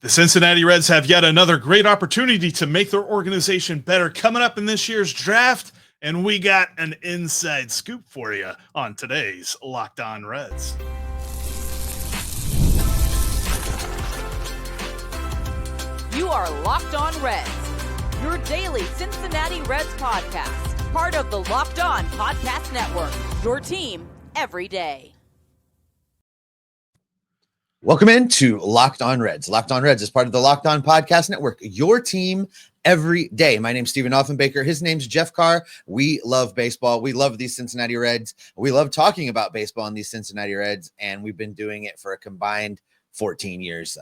The Cincinnati Reds have yet another great opportunity to make their organization better coming up in this year's draft, and we got an inside scoop for you on today's Locked On Reds. You are Locked On Reds, your daily Cincinnati Reds podcast, part of the Locked On Podcast Network, your team every day. Welcome into Locked On Reds. Locked On Reds is part of the Locked On Podcast Network, your team every day. My name's Stephen Offenbaker. His name's Jeff Carr. We love baseball. We love these Cincinnati Reds. We love talking about baseball and these Cincinnati Reds, and we've been doing it for a combined 14 years.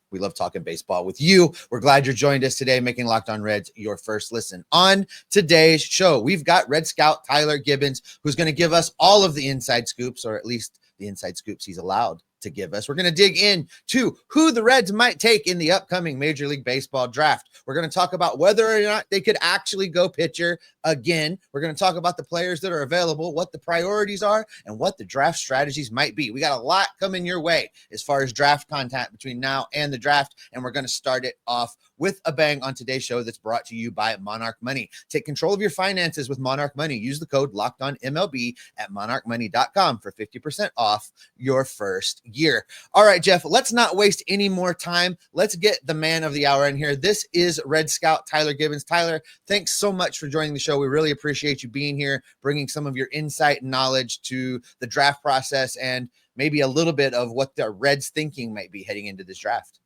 We love talking baseball with you. We're glad you're joined us today, making Locked On Reds your first listen. On today's show, we've got Red Scout Tyler Gibbons, who's going to give us all of the inside scoops, or at least the inside scoops he's allowed to give us. We're going to dig into who the Reds might take in the upcoming Major League Baseball draft. We're going to talk about whether or not they could actually go pitcher again. We're going to talk about the players that are available, what the priorities are, and what the draft strategies might be. We got a lot coming your way as far as draft content between now and the draft, and we're going to start it off with a bang on today's show that's brought to you by Monarch Money. Take control of your finances with Monarch Money. Use the code LOCKEDONMLB at monarchmoney.com for 50% off your first year. All right, Jeff, let's not waste any more time. Let's get the man of the hour in here. This is Red Scout Tyler Gibbons. Tyler, thanks so much for joining the show. We really appreciate you being here, bringing some of your insight and knowledge to the draft process and maybe a little bit of what the Reds thinking might be heading into this draft.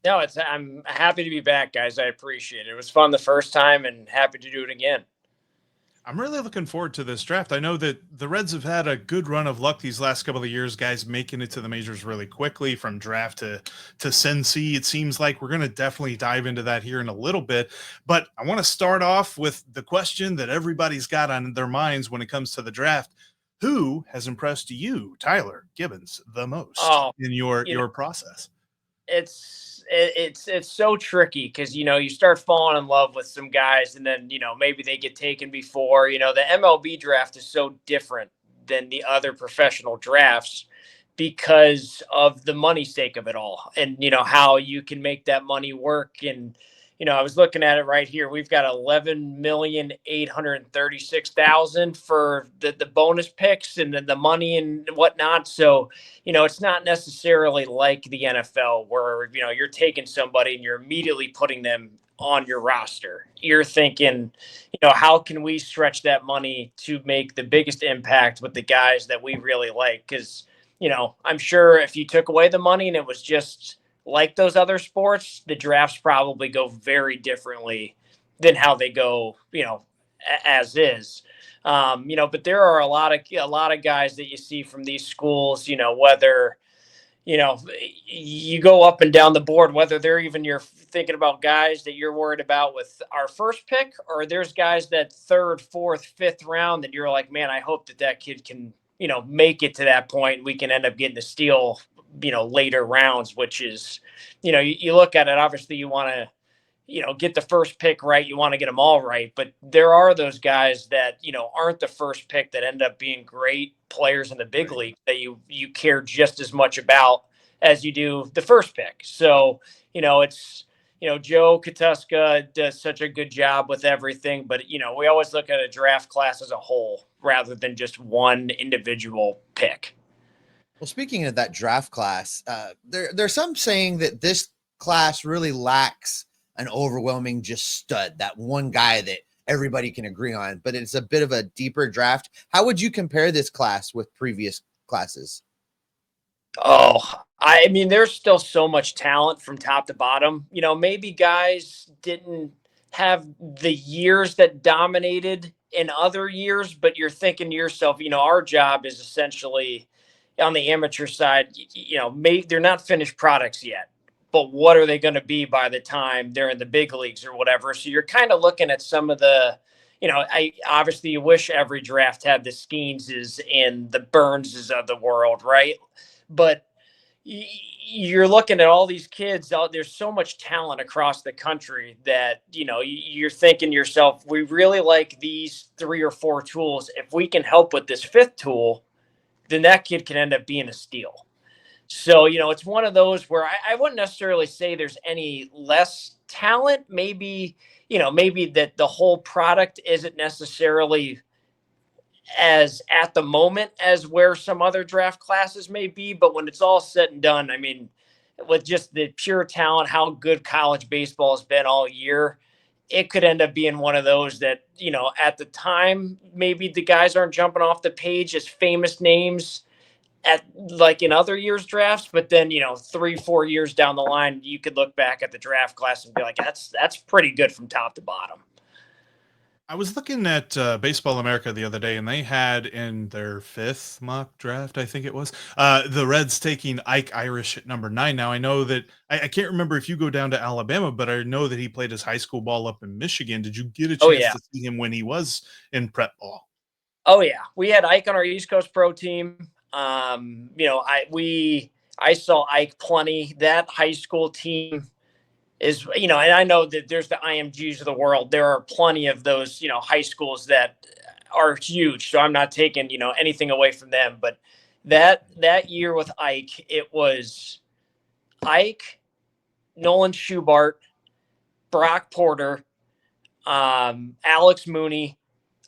No, I'm happy to be back, guys. I appreciate it. It was fun the first time and happy to do it again. I'm really looking forward to this draft. I know that the Reds have had a good run of luck these last couple of years, guys making it to the majors really quickly from draft to Cincy. It seems like we're going to definitely dive into that here in a little bit. But I want to start off with the question that everybody's got on their minds when it comes to the draft. Who has impressed you, Tyler Gibbons, the most in your process? It's so tricky because, you start falling in love with some guys and then, maybe they get taken before. The MLB draft is so different than the other professional drafts because of the money stake of it all and, how you can make that money work. And, I was looking at it right here. We've got 11,836,000 for the bonus picks and the money and whatnot. So, it's not necessarily like the NFL where, you're taking somebody and you're immediately putting them on your roster. You're thinking, how can we stretch that money to make the biggest impact with the guys that we really like? Because, I'm sure if you took away the money and it was just like those other sports, the drafts probably go very differently than how they go, as is. But there are a lot of guys that you see from these schools, whether, you go up and down the board, whether they're even you're thinking about guys that you're worried about with our first pick, or there's guys that third, fourth, fifth round that you're like, man, I hope that kid can, make it to that point. We can end up getting a steal, later rounds, which is, you look at it, obviously you want to, get the first pick right. You want to get them all right. But there are those guys that, aren't the first pick that end up being great players in the big league that you care just as much about as you do the first pick. So, it's, Joe Katuska does such a good job with everything, but, we always look at a draft class as a whole rather than just one individual pick. Well, speaking of that draft class, there's some saying that this class really lacks an overwhelming just stud, that one guy that everybody can agree on, but it's a bit of a deeper draft. How would you compare this class with previous classes? Oh, I mean, there's still so much talent from top to bottom. Maybe guys didn't have the years that dominated in other years, but you're thinking to yourself, our job is essentially on the amateur side, maybe they're not finished products yet, but what are they going to be by the time they're in the big leagues or whatever? So you're kind of looking at some of the, obviously you wish every draft had the Skeenses and the Burnses of the world, right? But you're looking at all these kids out. There's so much talent across the country that, you're thinking to yourself, we really like these 3 or 4 tools. If we can help with this 5th tool, then that kid can end up being a steal. So, it's one of those where I wouldn't necessarily say there's any less talent. Maybe, maybe that the whole product isn't necessarily as at the moment as where some other draft classes may be. But when it's all said and done, I mean, with just the pure talent, how good college baseball has been all year, it could end up being one of those that, at the time, maybe the guys aren't jumping off the page as famous names at like in other years drafts, but then 3-4 years down the line you could look back at the draft class and be like, that's pretty good from top to bottom. I was looking at Baseball America the other day, and they had in their 5th mock draft, I think it was, the Reds taking Ike Irish at number 9. Now I know that I can't remember if you go down to Alabama, but I know that he played his high school ball up in Michigan. Did you get a chance to see him when he was in prep ball? Oh yeah, we had Ike on our East Coast pro team. I saw Ike plenty. That high school team is, and I know that there's the IMGs of the world. There are plenty of those, high schools that are huge. So I'm not taking, anything away from them. But that year with Ike, it was Ike, Nolan Schubart, Brock Porter, Alex Mooney.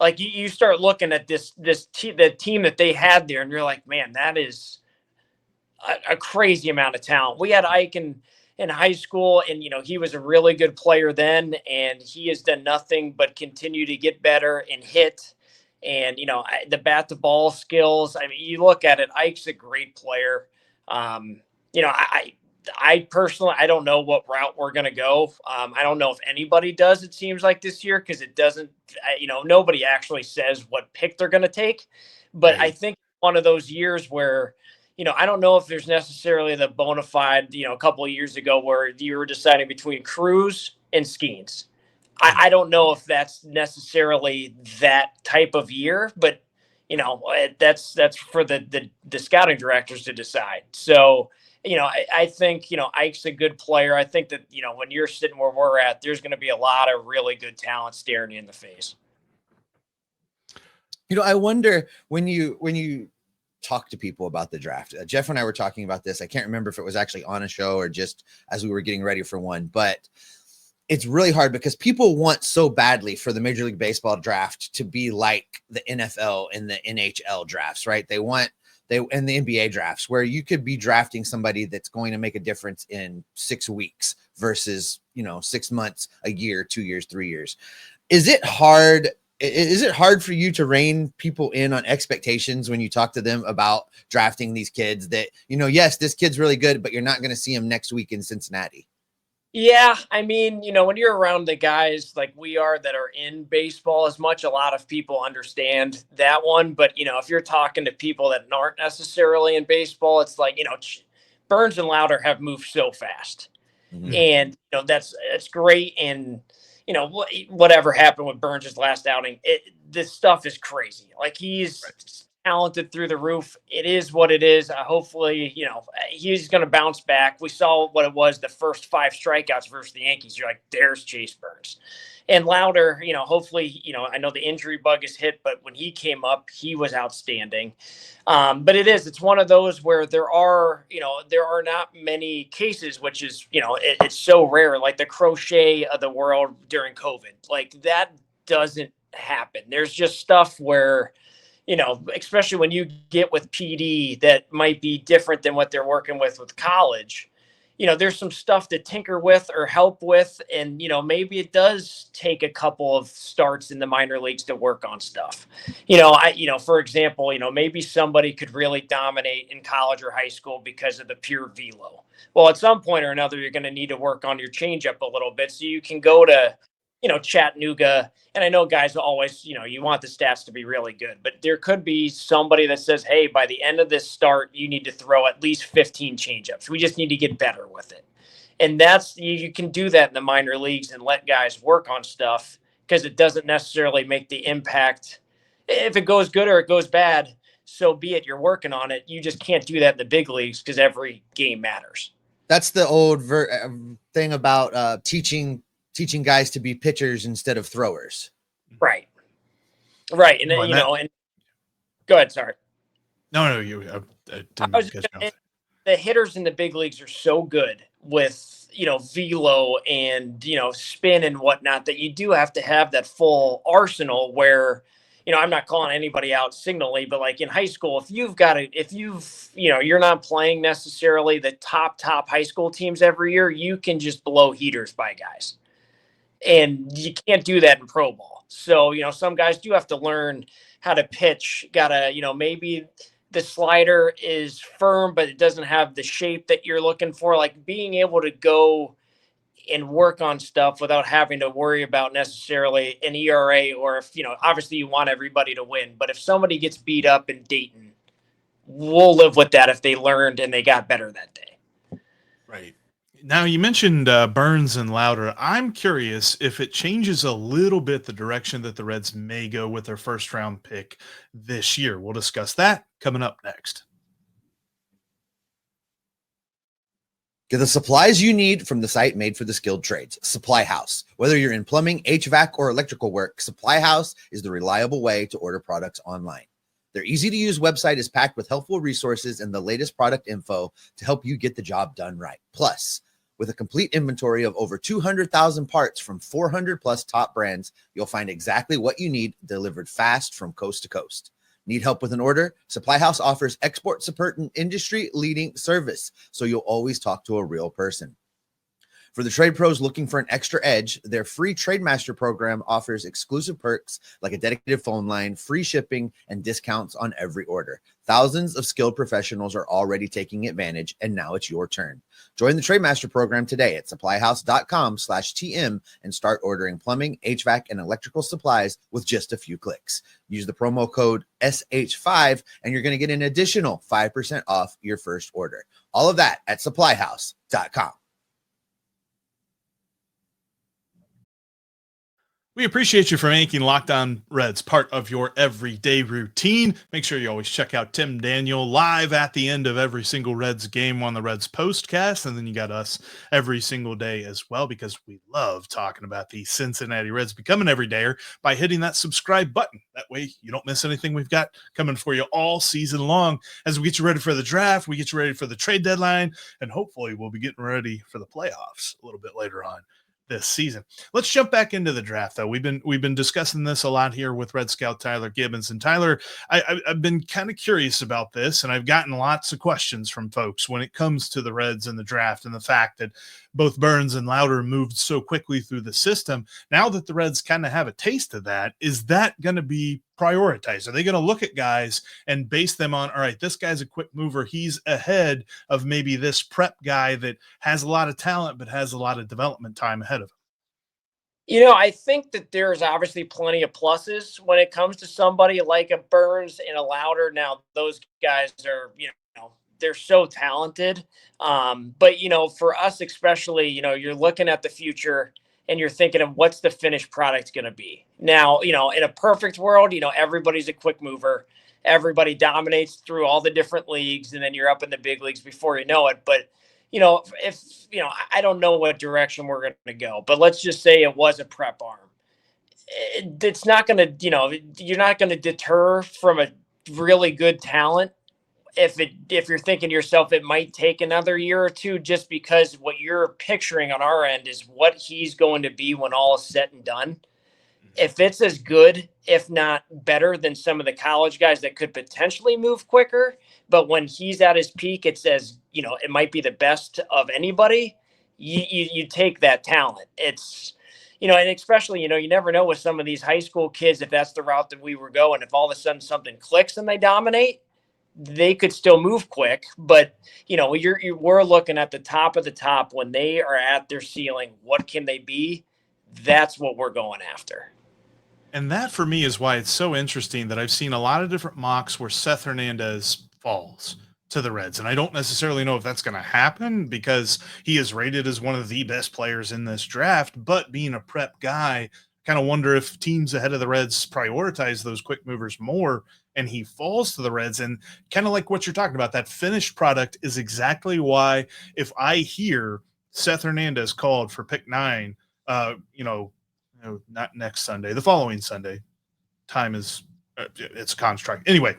Like you start looking at the team that they had there, and you're like, man, that is a crazy amount of talent. We had Ike in high school, and he was a really good player then, and he has done nothing but continue to get better and hit. And the bat to ball skills. I mean, you look at it, Ike's a great player. I personally, I don't know what route we're going to go. I don't know if anybody does, it seems like this year, because it doesn't, nobody actually says what pick they're going to take. But I think one of those years where, I don't know if there's necessarily the bona fide, a couple of years ago where you were deciding between Cruz and Skeens. I don't know if that's necessarily that type of year, but, that's for the scouting directors to decide. So, I think, Ike's a good player. I think that, when you're sitting where we're at, there's going to be a lot of really good talent staring you in the face. I wonder when you talk to people about the draft, Jeff and I were talking about this. I can't remember if it was actually on a show or just as we were getting ready for one, but it's really hard because people want so badly for the Major League Baseball draft to be like the NFL and the NHL drafts, right? And the NBA drafts, where you could be drafting somebody that's going to make a difference in 6 weeks versus, 6 months, a year, 2 years, 3 years. Is it hard for you to rein people in on expectations when you talk to them about drafting these kids that, yes, this kid's really good, but you're not going to see him next week in Cincinnati? Yeah, I mean, when you're around the guys like we are that are in baseball as much, a lot of people understand that one. But, if you're talking to people that aren't necessarily in baseball, it's like, Burns and Lauder have moved so fast. Mm-hmm. And, that's great. And, whatever happened with Burns' last outing, this stuff is crazy. Like he's talented through the roof. It is what it is. Hopefully, he's going to bounce back. We saw what it was the first 5 strikeouts versus the Yankees. You're like, there's Chase Burns. And Lauder, hopefully, I know the injury bug is hit, but when he came up, he was outstanding. But it's one of those where there are not many cases, which is, it's so rare, like the Crochet of the world during COVID. Like that doesn't happen. There's just stuff where, especially when you get with PD that might be different than what they're working with college, there's some stuff to tinker with or help with. And, maybe it does take a couple of starts in the minor leagues to work on stuff. For example, maybe somebody could really dominate in college or high school because of the pure velo. Well, at some point or another, you're going to need to work on your changeup a little bit so you can go to, Chattanooga. And I know guys always, you want the stats to be really good, but there could be somebody that says, hey, by the end of this start, you need to throw at least 15 changeups. We just need to get better with it. And you can do that in the minor leagues and let guys work on stuff because it doesn't necessarily make the impact. If it goes good or it goes bad, so be it. You're working on it. You just can't do that in the big leagues because every game matters. That's the old thing about teaching guys to be pitchers instead of throwers. Right. And and go ahead. Sorry. No, you. I didn't catch you. the hitters in the big leagues are so good with, velo and, spin and whatnot, that you do have to have that full arsenal where, I'm not calling anybody out signally, but like in high school, you're not playing necessarily the top high school teams every year, you can just blow heaters by guys. And you can't do that in pro ball. So, some guys do have to learn how to pitch, maybe the slider is firm, but it doesn't have the shape that you're looking for. Like being able to go and work on stuff without having to worry about necessarily an ERA, or if, obviously you want everybody to win, but if somebody gets beat up in Dayton, we'll live with that if they learned and they got better that day. Right. Now, you mentioned Burns and Louder. I'm curious if it changes a little bit the direction that the Reds may go with their first round pick this year. We'll discuss that coming up next. Get the supplies you need from the site made for the skilled trades, Supply House. Whether you're in plumbing, HVAC, or electrical work, Supply House is the reliable way to order products online. Their easy-to-use website is packed with helpful resources and the latest product info to help you get the job done right. Plus, with a complete inventory of over 200,000 parts from 400-plus top brands, you'll find exactly what you need delivered fast from coast to coast. Need help with an order? Supply House offers export support and industry-leading service, so you'll always talk to a real person. For the trade pros looking for an extra edge, their free TradeMaster program offers exclusive perks like a dedicated phone line, free shipping, and discounts on every order. Thousands of skilled professionals are already taking advantage, and now it's your turn. Join the TradeMaster program today at supplyhouse.com/TM and start ordering plumbing, HVAC, and electrical supplies with just a few clicks. Use the promo code SH5, and you're going to get an additional 5% off your first order. All of that at supplyhouse.com. We appreciate you for making Locked On Reds part of your everyday routine. Make sure you always check out Tim Daniel live at the end of every single Reds game on the Reds Postcast. And then you got us every single day as well, because we love talking about the Cincinnati Reds. Become an everydayer by hitting that subscribe button. That way you don't miss anything we've got coming for you all season long as we get you ready for the draft, we get you ready for the trade deadline, and hopefully we'll be getting ready for the playoffs a little bit later on this season. Let's jump back into the draft, though. We've been discussing this a lot here with Red Scout Tyler Gibbons. And Tyler, I've been kind of curious about this, and I've gotten lots of questions from folks when it comes to the Reds and the draft and the fact that both Burns and Louder moved so quickly through the system. Now that the Reds kind of have a taste of that, is that going to be prioritized? Are they going to look at guys and base them on, all right, this guy's a quick mover, he's ahead of maybe this prep guy that has a lot of talent but has a lot of development time ahead of him? I think that there's obviously plenty of pluses when it comes to somebody like a Burns and a Louder. Now, those guys are, they're so talented. But, for us especially, you're looking at the future and you're thinking of what's the finished product going to be. Now, in a perfect world, everybody's a quick mover. Everybody dominates through all the different leagues, and then you're up in the big leagues before you know it. But, I don't know what direction we're going to go, but let's just say it was a prep arm. It's not going to, you're not going to deter from a really good talent if you're thinking to yourself, it might take another year or two, just because what you're picturing on our end is what he's going to be when all is said and done. If it's as good, if not better than some of the college guys that could potentially move quicker, but when he's at his peak, it says, it might be the best of anybody. You take that talent. It's, and especially, you never know with some of these high school kids, if that's the route that we were going, if all of a sudden something clicks and they dominate, they could still move quick. But, we're looking at the top of the top when they are at their ceiling. What can they be? That's what we're going after. And that, for me, is why it's so interesting that I've seen a lot of different mocks where Seth Hernandez falls to the Reds. And I don't necessarily know if that's going to happen because he is rated as one of the best players in this draft. But being a prep guy, kind of wonder if teams ahead of the Reds prioritize those quick movers more and he falls to the Reds. And kind of like what you're talking about, that finished product is exactly why if I hear Seth Hernandez called for pick 9, not next Sunday, the following Sunday, time is it's a construct. Anyway,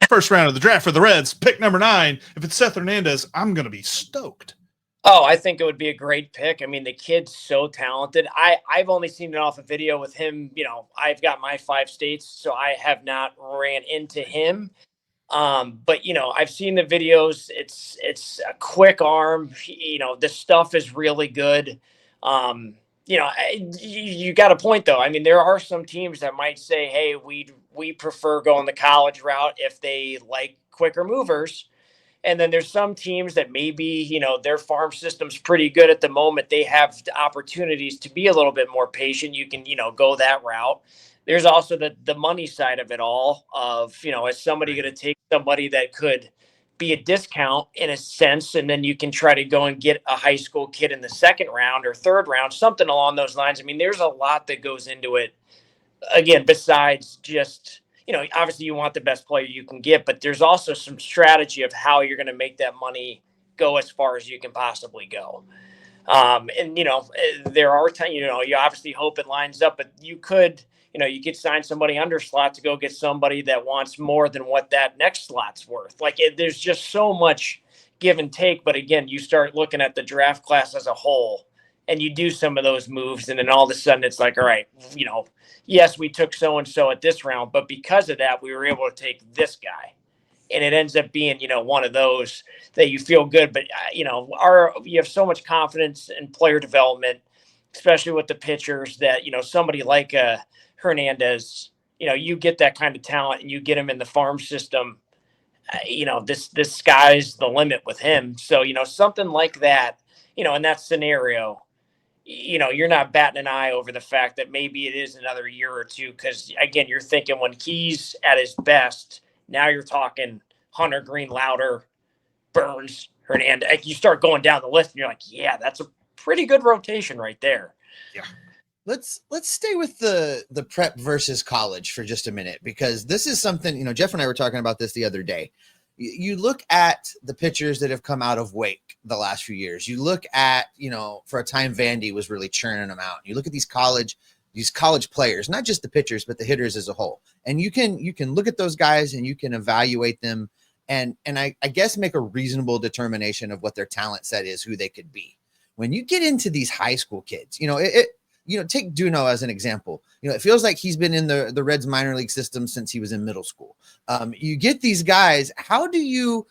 first round of the draft for the Reds, pick number 9. If it's Seth Hernandez, I'm going to be stoked. Oh, I think it would be a great pick. I mean, the kid's so talented. I've only seen it off a video with him. I've got my 5 states, so I have not ran into him. But I've seen the videos. It's a quick arm. The stuff is really good. You got a point though. I mean, there are some teams that might say, "Hey, we prefer going the college route if they like quicker movers." And then there's some teams that maybe, their farm system's pretty good at the moment. They have the opportunities to be a little bit more patient. You can, go that route. There's also the money side of it all of, is somebody going to take somebody that could be a discount in a sense, and then you can try to go and get a high school kid in the 2nd round or 3rd round, something along those lines. I mean, there's a lot that goes into it. Again, besides just, obviously you want the best player you can get, but there's also some strategy of how you're going to make that money go as far as you can possibly go. There are times, you obviously hope it lines up, but you could sign somebody under slot to go get somebody that wants more than what that next slot's worth. There's just so much give and take. But again, you start looking at the draft class as a whole and you do some of those moves. And then all of a sudden it's like, all right, yes, we took so-and-so at this round, but because of that, we were able to take this guy. And it ends up being, one of those that you feel good. But, you have so much confidence in player development, especially with the pitchers that, somebody like Hernandez, you get that kind of talent and you get him in the farm system. This sky's the limit with him. So, something like that, in that scenario, you're not batting an eye over the fact that maybe it is another year or two. Because again, you're thinking when he's at his best, now you're talking Hunter, Green, Louder, Burns, Hernandez. You start going down the list and you're like, yeah, that's a pretty good rotation right there. Yeah. Let's stay with the prep versus college for just a minute, because this is something, Jeff and I were talking about this the other day. You look at the pitchers that have come out of Wake the last few years. You look at, for a time Vandy was really churning them out. You look at these college players, not just the pitchers, but the hitters as a whole. And you can look at those guys and you can evaluate them and I guess make a reasonable determination of what their talent set is, who they could be. When you get into these high school kids, take Duno as an example. It feels like he's been in the Reds minor league system since he was in middle school. You get these guys. How do you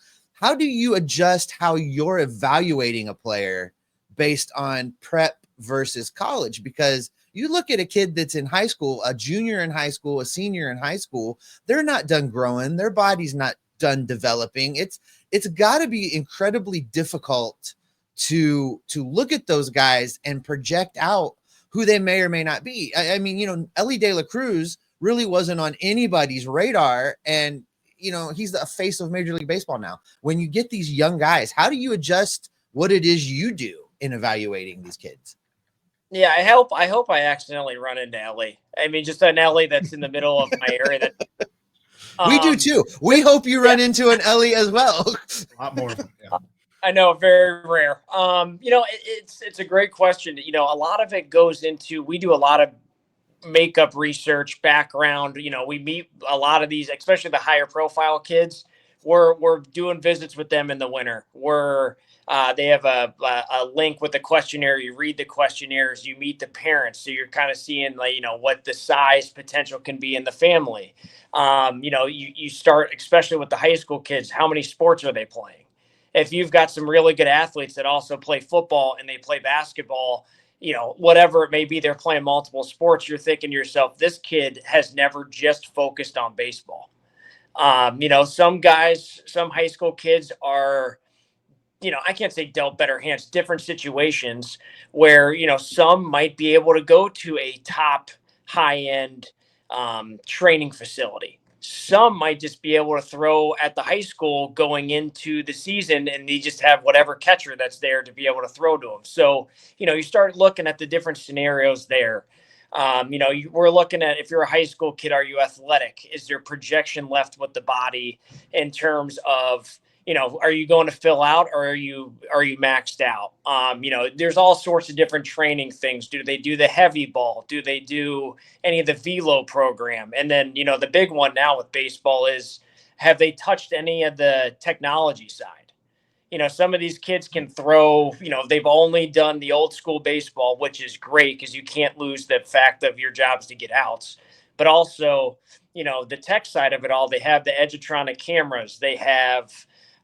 adjust how you're evaluating a player based on prep versus college? Because you look at a kid that's in high school, a junior in high school, a senior in high school, they're not done growing. Their body's not done developing. It's got to be incredibly difficult to look at those guys and project out who they may or may not be. I mean, Ellie De La Cruz really wasn't on anybody's radar, and he's the face of Major League Baseball now. When you get these young guys, how do you adjust what it is you do in evaluating these kids? Yeah, I hope I accidentally run into Ellie. I mean, just an Ellie that's in the middle of my area. We do too. We hope you run into an Ellie as well. A lot more. Yeah. I know, very rare. It's a great question. A lot of it goes into, we do a lot of makeup research background. We meet a lot of these, especially the higher profile kids. We're doing visits with them in the winter. They have a link with the questionnaire. You read the questionnaires, you meet the parents. So you're kind of seeing what the size potential can be in the family. You start, especially with the high school kids, how many sports are they playing? If you've got some really good athletes that also play football and they play basketball, whatever it may be, they're playing multiple sports. You're thinking to yourself, this kid has never just focused on baseball. Some guys, some high school kids are, I can't say dealt better hands, different situations where, some might be able to go to a top high-end training facility. Some might just be able to throw at the high school going into the season, and they just have whatever catcher that's there to be able to throw to them. So, you start looking at the different scenarios there. We're looking at, if you're a high school kid, are you athletic? Is there projection left with the body in terms of, are you going to fill out or are you maxed out? There's all sorts of different training things. Do they do the heavy ball? Do they do any of the velo program? And then, the big one now with baseball is, have they touched any of the technology side? Some of these kids can throw, they've only done the old school baseball, which is great because you can't lose the fact of your job is to get outs. But also, the tech side of it all, they have the Edgertronic cameras, they have,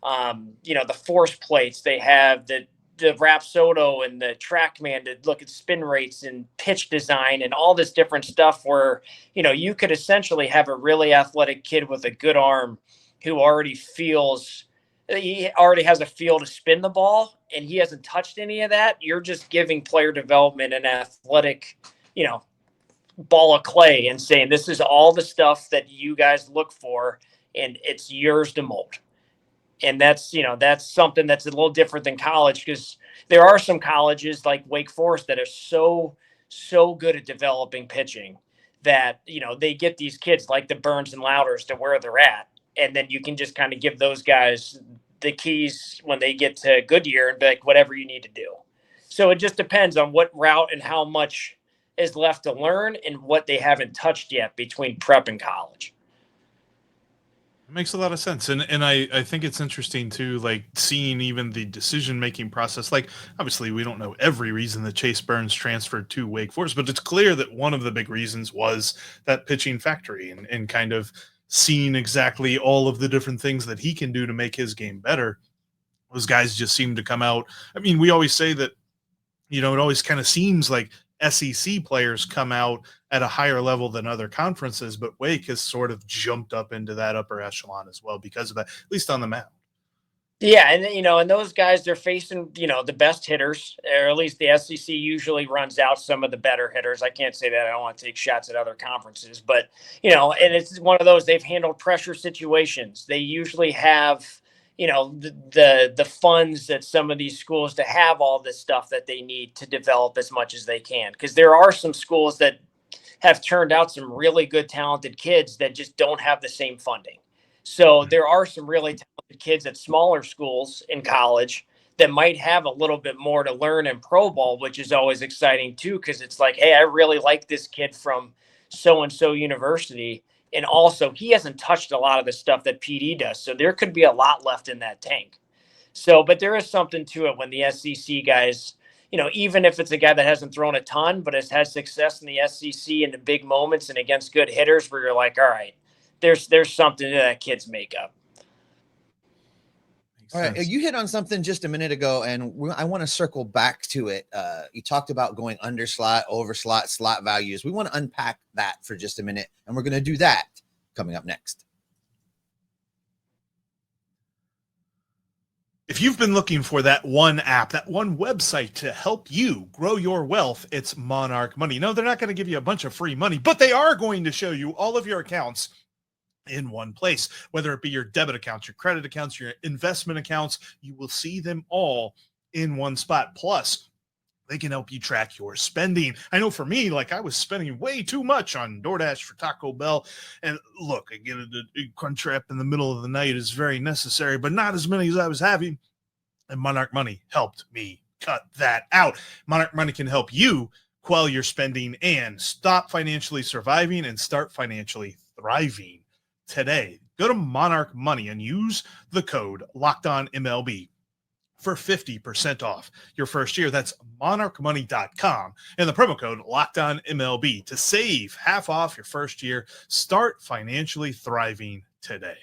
the force plates, they have the Rapsodo and the TrackMan to look at spin rates and pitch design and all this different stuff where, you could essentially have a really athletic kid with a good arm who he already has a feel to spin the ball and he hasn't touched any of that. You're just giving player development an athletic, ball of clay and saying, this is all the stuff that you guys look for and it's yours to mold. And that's something that's a little different than college, because there are some colleges like Wake Forest that are so good at developing pitching that, they get these kids like the Burns and Louders to where they're at. And then you can just kind of give those guys the keys when they get to Goodyear and be like, whatever you need to do. So it just depends on what route and how much is left to learn and what they haven't touched yet between prep and college. It makes a lot of sense. And I think it's interesting too, like seeing even the decision-making process. Like, obviously we don't know every reason that Chase Burns transferred to Wake Forest, but it's clear that one of the big reasons was that pitching factory and kind of seeing exactly all of the different things that he can do to make his game better. Those guys just seem to come out. I mean, we always say that, it always kind of seems like SEC players come out at a higher level than other conferences, but Wake has sort of jumped up into that upper echelon as well because of that, at least on the mound. Yeah, and and those guys, they're facing, the best hitters, or at least the SEC usually runs out some of the better hitters. I can't say that. I don't want to take shots at other conferences, but, and it's one of those, they've handled pressure situations. They usually have, the funds at some of these schools to have all this stuff that they need to develop as much as they can. Because there are some schools that have turned out some really good, talented kids that just don't have the same funding. So there are some really talented kids at smaller schools in college that might have a little bit more to learn in pro ball, which is always exciting too, because it's like, hey, I really like this kid from so-and-so university. And also he hasn't touched a lot of the stuff that PD does. So there could be a lot left in that tank. So, but there is something to it when the SEC guys, even if it's a guy that hasn't thrown a ton, but has had success in the SEC in the big moments and against good hitters where you're like, all right, there's something to that kid's makeup. All right, you hit on something just a minute ago, and I want to circle back to it. You talked about going under slot, over slot, slot values. We want to unpack that for just a minute, and we're going to do that coming up next. If you've been looking for that one app, that one website to help you grow your wealth, it's Monarch Money. No, they're not going to give you a bunch of free money, but they are going to show you all of your accounts in one place, whether it be your debit accounts, your credit accounts, your investment accounts. You will see them all in one spot. Plus, they can help you track your spending. I know for me, like I was spending way too much on DoorDash for Taco Bell. And look, I get a Crunchwrap in the middle of the night is very necessary, but not as many as I was having. And Monarch Money helped me cut that out. Monarch Money can help you quell your spending and stop financially surviving and start financially thriving today. Go to Monarch Money and use the code LOCKEDONMLB for 50% off your first year. That's monarchmoney.com and the promo code LOCKEDONMLB to save half off your first year. Start financially thriving today.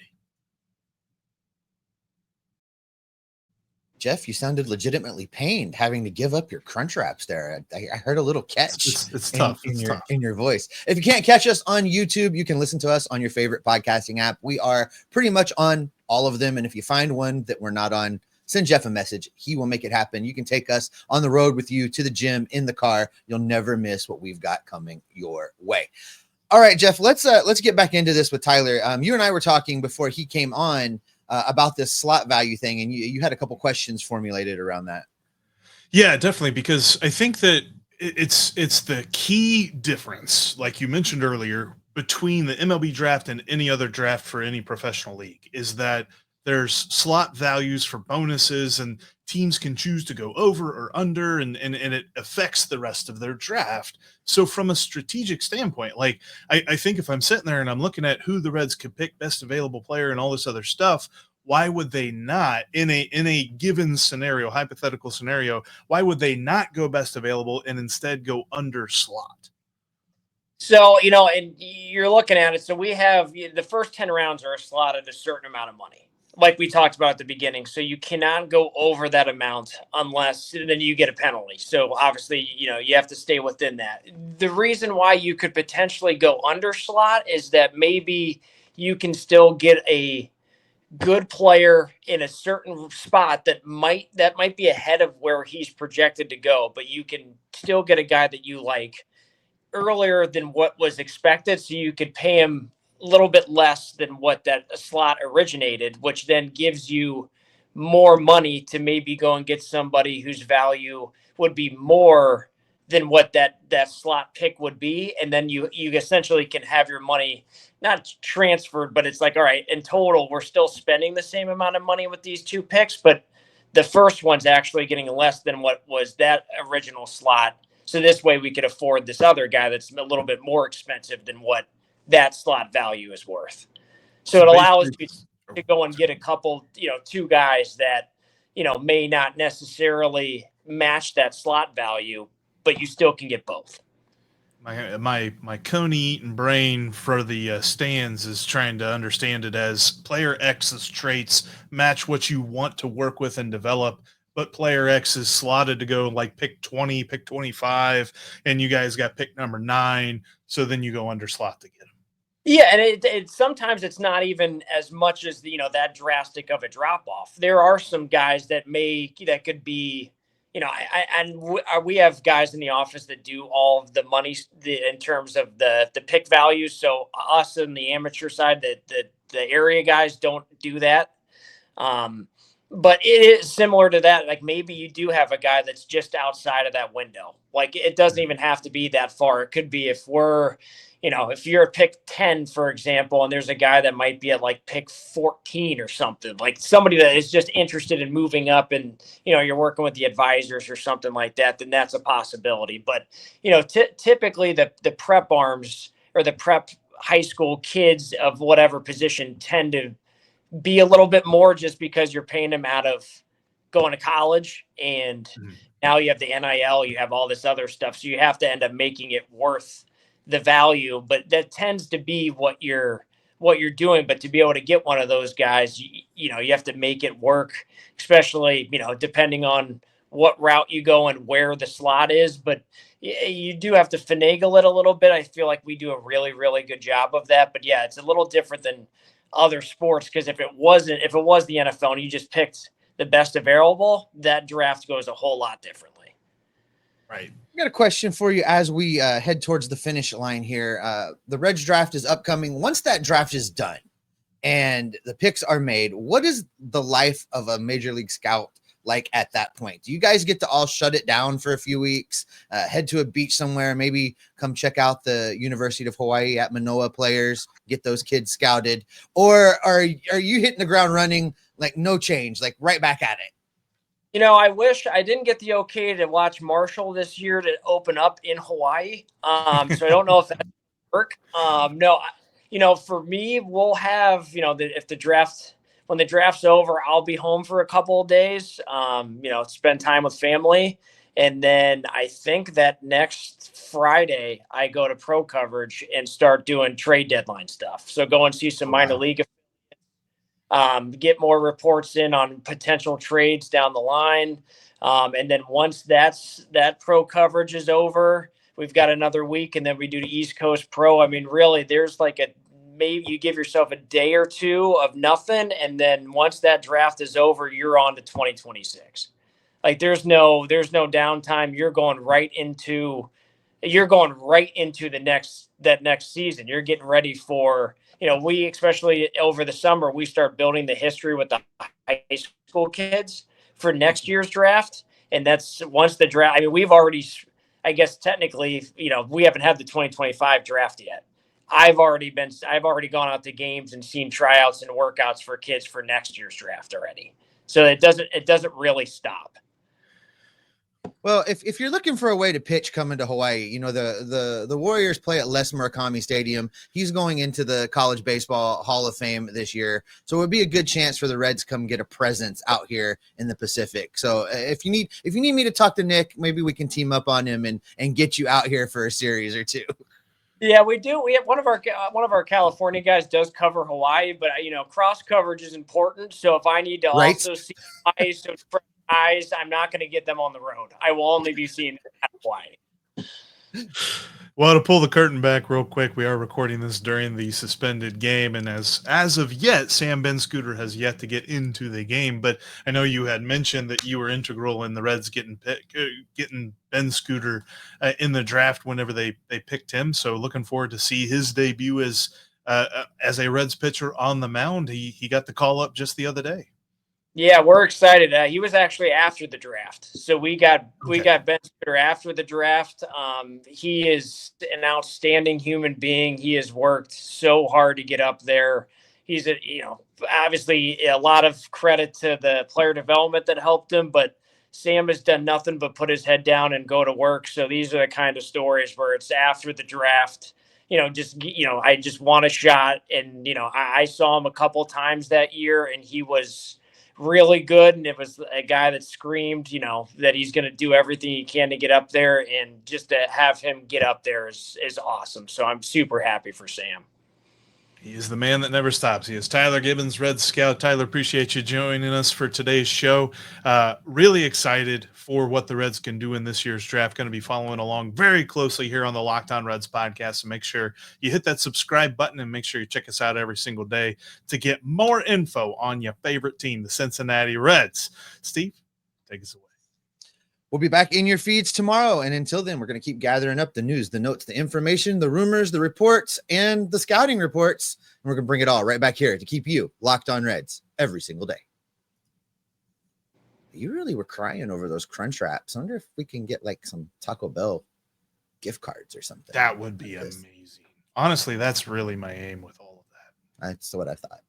Jeff, you sounded legitimately pained having to give up your Crunchwraps there. I heard a little catch. It's tough. In your voice. If you can't catch us on YouTube, you can listen to us on your favorite podcasting app. We are pretty much on all of them. And if you find one that we're not on, send Jeff a message. He will make it happen. You can take us on the road with you to the gym, in the car. You'll never miss what we've got coming your way. All right, Jeff, let's get back into this with Tyler. You and I were talking before he came on about this slot value thing, and you had a couple questions formulated around that. Yeah, definitely, because I think that it's the key difference, like you mentioned earlier, between the MLB draft and any other draft for any professional league, is that there's slot values for bonuses, and teams can choose to go over or under, and it affects the rest of their draft. So from a strategic standpoint, like I think if I'm sitting there and I'm looking at who the Reds could pick, best available player and all this other stuff, why would they not, in a given scenario, hypothetical scenario, why would they not go best available and instead go under slot? So, and you're looking at it. So we have the first 10 rounds are slotted a certain amount of money, like we talked about at the beginning. So you cannot go over that amount unless then you get a penalty. So obviously, you have to stay within that. The reason why you could potentially go under slot is that maybe you can still get a good player in a certain spot that might be ahead of where he's projected to go, but you can still get a guy that you like earlier than what was expected. So you could pay him a little bit less than what that slot originated, which then gives you more money to maybe go and get somebody whose value would be more than what that slot pick would be. And then you essentially can have your money not transferred, but it's like, all right, in total, we're still spending the same amount of money with these two picks, but the first one's actually getting less than what was that original slot. So this way we could afford this other guy that's a little bit more expensive than what that slot value is worth. So it allows you to go and get a couple, two guys that, may not necessarily match that slot value, but you still can get both. My coney eating brain for the stands is trying to understand it as player X's traits match what you want to work with and develop, but player X is slotted to go like pick 20, pick 25, and you guys got pick number 9, so then you go under slot to get him. Yeah, and it sometimes it's not even as much as that drastic of a drop off. There are some guys that could be, we have guys in the office that do all of the money in terms of the pick values. So us on the amateur side, the area guys don't do that. But it is similar to that. Like maybe you do have a guy that's just outside of that window. Like it doesn't even have to be that far. It could be if we're, if you're at pick 10, for example, and there's a guy that might be at like pick 14 or something, like somebody that is just interested in moving up and, you're working with the advisors or something like that, then that's a possibility. But, typically the prep arms or the prep high school kids of whatever position tend to be a little bit more just because you're paying them out of going to college. And now you have the NIL, you have all this other stuff. So you have to end up making it worth the value, but that tends to be what you're doing. But to be able to get one of those guys, you have to make it work, especially, depending on what route you go and where the slot is. But you do have to finagle it a little bit. I feel like we do a really, really good job of that. But yeah, it's a little different than other sports, because if it was the NFL and you just picked the best available, that draft goes a whole lot differently. Right. I got a question for you as we head towards the finish line here. The Reds draft is upcoming. Once that draft is done and the picks are made, what is the life of a major league scout like at that point? Do you guys get to all shut it down for a few weeks, head to a beach somewhere, maybe come check out the University of Hawaii at Manoa players, get those kids scouted? Or are you hitting the ground running, like no change, like right back at it? I wish I didn't get the okay to watch Marshall this year to open up in Hawaii. So I don't know if that work. No, for me, we'll have, if the draft, when the draft's over, I'll be home for a couple of days, spend time with family. And then I think that next Friday I go to pro coverage and start doing trade deadline stuff. So go and see some minor league, get more reports in on potential trades down the line. And then once that pro coverage is over, we've got another week, and then we do the East Coast Pro. I mean, really, there's like maybe you give yourself a day or two of nothing. And then once that draft is over, you're on to 2026. Like there's no downtime. You're going right into that next season. You're getting ready for, we, especially over the summer, we start building the history with the high school kids for next year's draft. And that's once the draft, I mean, we've already, I guess technically, we haven't had the 2025 draft yet. I've already gone out to games and seen tryouts and workouts for kids for next year's draft already. So it doesn't really stop. Well, if you're looking for a way to pitch coming to Hawaii, you know, the Warriors play at Les Murakami Stadium. He's going into the College Baseball Hall of Fame this year. So it would be a good chance for the Reds to come get a presence out here in the Pacific. So if you need me to talk to Nick, maybe we can team up on him and get you out here for a series or two. Yeah, we do. We have one of our California guys does cover Hawaii, but you know, cross coverage is important. So if I need to also see Hawaii, so fresh eyes, I'm not going to get them on the road. I will only be seeing at Hawaii. Well, to pull the curtain back real quick, we are recording this during the suspended game, and as of yet, Sam Ben-Scooter has yet to get into the game. But I know you had mentioned that you were integral in the Reds getting Ben-Scooter in the draft whenever they picked him. So looking forward to see his debut as a Reds pitcher on the mound. He got the call up just the other day. Yeah, we're excited. He was actually after the draft, so we got Ben Scooter after the draft. He is an outstanding human being. He has worked so hard to get up there. He's obviously a lot of credit to the player development that helped him, but Sam has done nothing but put his head down and go to work. So these are the kind of stories where it's after the draft. I just want a shot, and I saw him a couple times that year, and he was really good, and it was a guy that screamed that he's going to do everything he can to get up there, and just to have him get up there is awesome. So I'm super happy for Sam. He is the man that never stops. He is Tyler Gibbons, Red Scout. Tyler, appreciate you joining us for today's show. Really excited for what the Reds can do in this year's draft. Going to be following along very closely here on the Locked On Reds podcast. So make sure you hit that subscribe button and make sure you check us out every single day to get more info on your favorite team, the Cincinnati Reds. Steve, take us away. We'll be back in your feeds tomorrow. And until then, we're going to keep gathering up the news, the notes, the information, the rumors, the reports, and the scouting reports. And we're going to bring it all right back here to keep you locked on Reds every single day. You really were crying over those Crunch Wraps. I wonder if we can get like some Taco Bell gift cards or something. That would be amazing. Honestly, that's really my aim with all of that. That's what I thought.